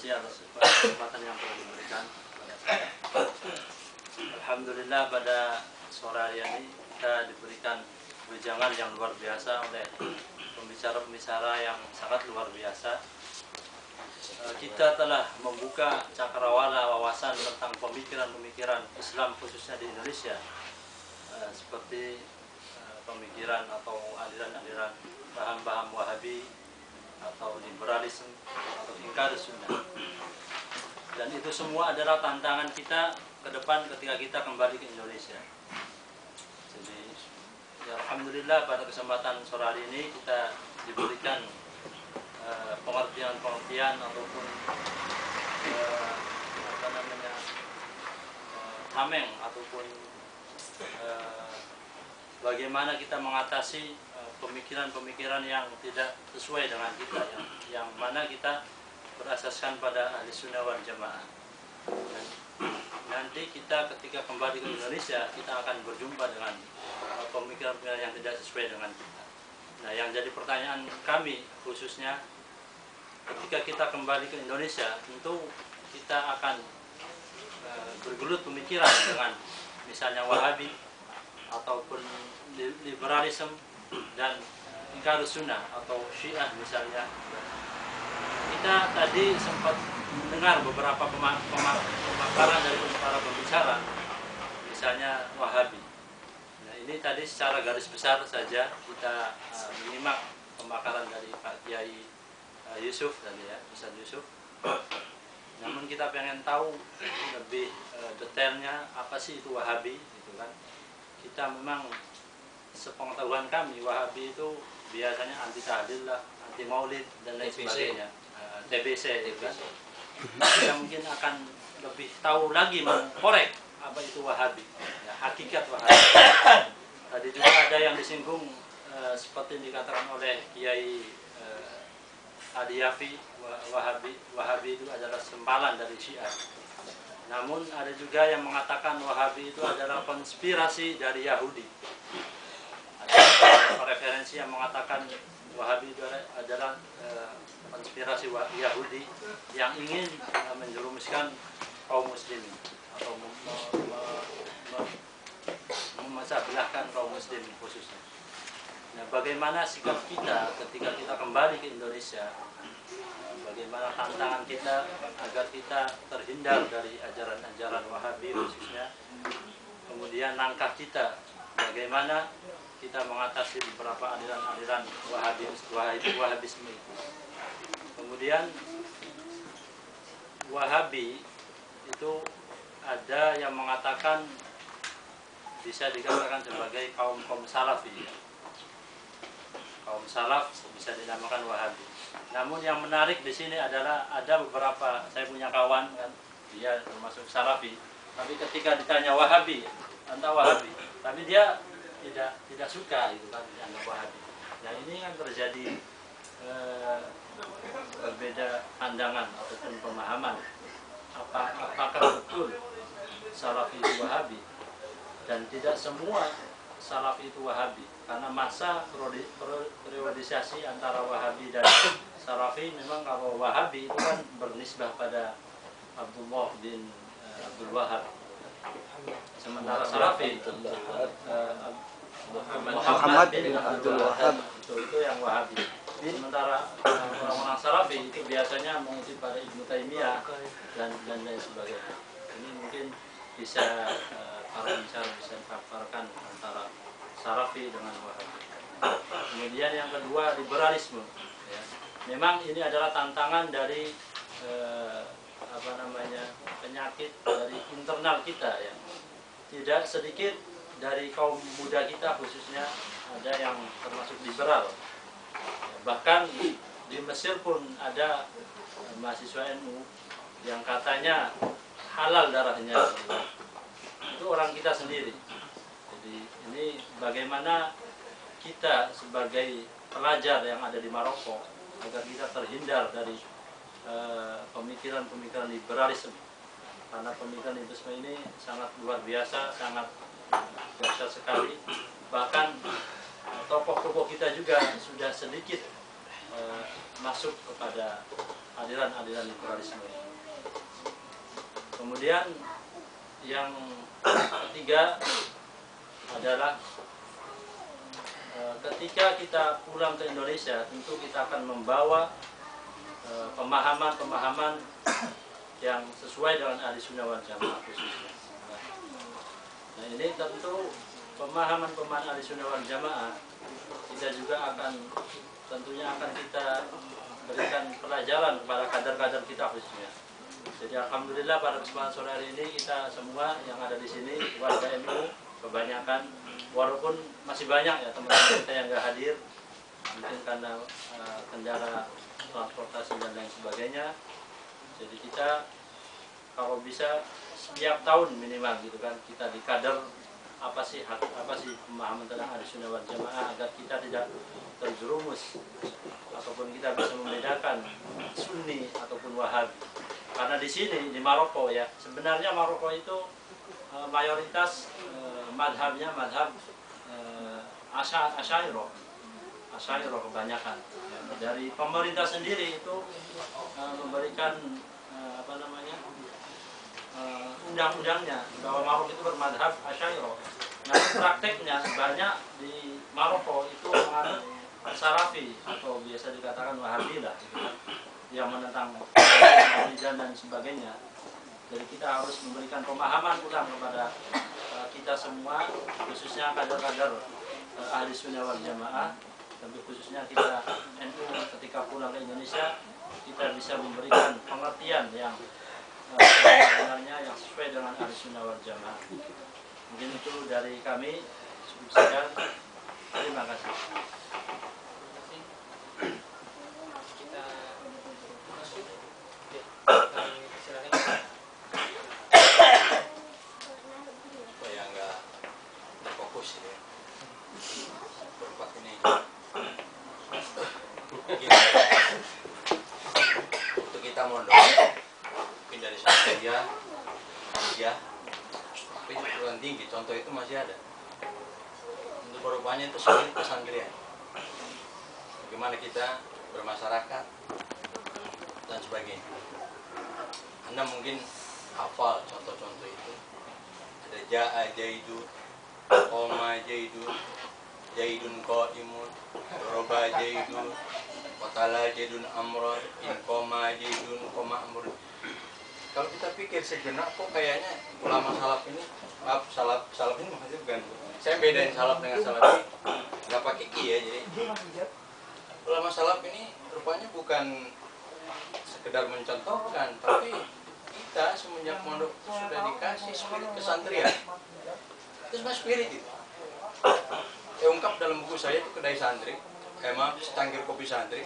kasih atas kesempatan yang telah diberikan kepada saya. Alhamdulillah pada sore hari ini kita diberikan wejangan yang luar biasa oleh pembicara-pembicara yang sangat luar biasa. Kita telah membuka cakrawala wawasan tentang pemikiran-pemikiran Islam khususnya di Indonesia, seperti pemikiran atau aliran-aliran paham-paham Wahabi atau liberalisme atau ingkar sunnah. Dan itu semua adalah tantangan kita ke depan ketika kita kembali ke Indonesia. Jadi ya, alhamdulillah pada kesempatan sore hari ini kita diberikan pengertian-pengertian ataupun tameng ataupun bagaimana kita mengatasi pemikiran-pemikiran yang tidak sesuai dengan kita, yang mana kita berasaskan pada ahli sunnah wal jamaah. Dan nanti kita ketika kembali ke Indonesia kita akan berjumpa dengan pemikiran-pemikiran yang tidak sesuai dengan kita. Nah, yang jadi pertanyaan kami khususnya ketika kita kembali ke Indonesia, tentu kita akan bergelut pemikiran dengan misalnya Wahabi ataupun liberalisme dan ingkar sunnah atau Syiah misalnya. Kita tadi sempat mendengar beberapa pemaparan dari para pembicara, misalnya Wahabi. Nah, ini tadi secara garis besar saja kita menyimak pemakaran dari Pak Kiai Yusuf tadi ya, Ustaz Yusuf. Namun kita pengen tahu lebih detailnya apa sih itu Wahabi, gitu kan? Kita memang sepengetahuan kami Wahabi itu biasanya anti tahlil lah, anti maulid dan lain sebagainya, TBC gitu kan. Kita mungkin akan lebih tahu lagi mengkorek apa itu Wahabi, ya, hakikat Wahabi. Tadi juga ada yang disinggung seperti yang dikatakan oleh Kiai Adiyafi, Wahabi itu adalah sempalan dari Syiah. Namun ada juga yang mengatakan Wahabi itu adalah konspirasi dari Yahudi. Ada referensi yang mengatakan Wahabi itu adalah konspirasi Yahudi yang ingin menjerumuskan kaum muslimin atau memecah belahkan kaum muslimin khususnya. Nah, bagaimana sikap kita ketika kita kembali ke Indonesia? Bagaimana tantangan kita agar kita terhindar dari ajaran-ajaran Wahabi khususnya? Kemudian langkah kita bagaimana kita mengatasi beberapa aliran-aliran Wahabisme itu. Kemudian Wahabi itu ada yang mengatakan bisa dikatakan sebagai kaum salafi. Kaum salaf bisa dinamakan Wahabi. Namun yang menarik di sini adalah ada beberapa, saya punya kawan kan, dia termasuk salafi, tapi ketika ditanya Wahabi, entah Wahabi, tapi dia tidak suka itu kan dianggap Wahabi. Nah, ini kan terjadi berbeda pandangan ataupun pemahaman. Apakah betul salafi itu Wahabi? Dan tidak semua salafi itu Wahabi, karena masa periodisasi antara Wahabi dan salafi memang kalau Wahabi itu kan bernisbah pada Abdullah bin Abdul Wahab, sementara salafi Muhammad bin Abdul Wahab itu yang Wahabi. Sementara orang-orang salafi itu biasanya mengutip pada Ibnu Taimiyah dan lain sebagainya. Ini mungkin bisa para bicara bisa dipaparkan antara salafi dengan Wahabi. Kemudian yang kedua, liberalisme. Ya. Memang ini adalah tantangan dari penyakit dari internal kita ya. Tidak sedikit dari kaum muda kita khususnya ada yang termasuk liberal. Bahkan di Mesir pun ada mahasiswa NU yang katanya halal darahnya. Itu orang kita sendiri. Jadi ini bagaimana kita sebagai pelajar yang ada di Maroko agar kita terhindar dari pemikiran-pemikiran liberalisme, karena pemikiran liberalisme ini sangat luar biasa, sangat dahsyat sekali. Bahkan tokoh-tokoh kita juga sudah sedikit masuk kepada aliran liberalisme. Kemudian yang ketiga adalah ketika kita pulang ke Indonesia, tentu kita akan membawa pemahaman-pemahaman yang sesuai dengan ahli sunnah wal jamaah khususnya. Nah, ini tentu pemahaman ahli sunnah wal jamaah kita juga tentunya akan kita berikan pelajaran kepada kader-kader kita khususnya. Jadi alhamdulillah pada kesempatan sore hari ini kita semua yang ada di sini warga NU kebanyakan, walaupun masih banyak ya teman-teman kita yang nggak hadir, mungkin karena kendala transportasi dan lain sebagainya. Jadi kita kalau bisa setiap tahun minimal gitu kan, kita di kader apa sih pemahaman tentang Ahlussunnah wal Jamaah, agar kita tidak terjerumus ataupun kita bisa membedakan Sunni ataupun Wahabi. Karena di sini di Maroko ya, sebenarnya Maroko itu mayoritas madhabnya madhab Asy'ariyah kebanyakan. Dari pemerintah sendiri itu memberikan undang-undangnya bahwa Maroko itu bermadhab Asy'ariyah. Nah, prakteknya banyak di Maroko itu menganut Salafi atau biasa dikatakan Wahabi lah, gitu kan, yang menentang Al-Izan dan sebagainya. Jadi kita harus memberikan pemahaman ulang kepada kita semua, khususnya kader-kader ahli sunnah wal jamaah, tapi khususnya kita NU ketika pulang ke Indonesia, kita bisa memberikan pengertian yang sebenarnya yang sesuai dengan ahli sunnah wal jamaah. Mungkin itu dari kami, cukup sekian. Terima kasih. Untuk kita mondok mungkin dari Santeria ya, tapi perguruan tinggi contoh itu masih ada. Untuk perubahannya itu sendiri pesantren, bagaimana kita bermasyarakat dan sebagainya. Anda mungkin hafal contoh-contoh itu, ada ja'a jaidu, qoma jaidu, jaidun qaimun, doroba jaidun, qatala jaidun amrun, inqoma jaidun qoma amrun. Kalau kita pikir sejenak, kok kayaknya ulama salaf ini, salaf ini maksudnya bukan, saya bedain salaf dengan salafi, nggak pakai ki ya. Jadi ulama salaf ini rupanya bukan sekedar mencontohkan, tapi kita semenjak mondok sudah dikasih spirit kesantria. Itu semua spirit itu. Saya ungkap dalam buku saya itu Kedai Santri, maaf, secangkir kopi santri.